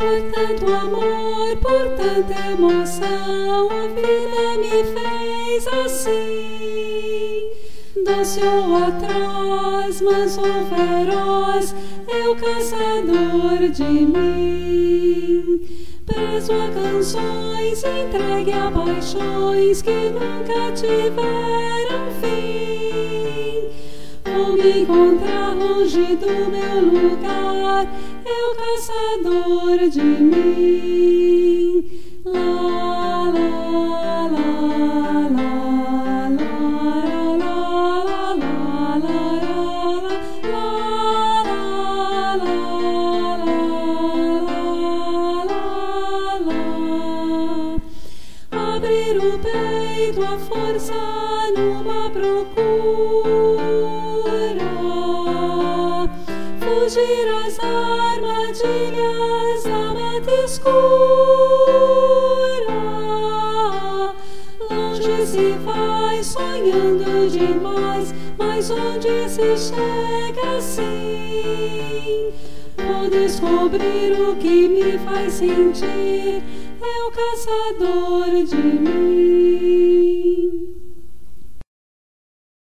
Por tanto amor, por tanta emoção, a vida me fez assim. Doce ou atroz, manso ou feroz, é o caçador de mim. Preso a canções, entregue a paixões que nunca tiveram fim. Vou me encontrar longe do meu lugar, é o caçador de mim. Lá, lá, lá, lá, lá, lá, lá, lá, abrir o peito à força numa procura, fugir às armadilhas da mente escura. Longe se vai sonhando demais, mas onde se chega assim? Vou descobrir o que me faz sentir, é o caçador de mim.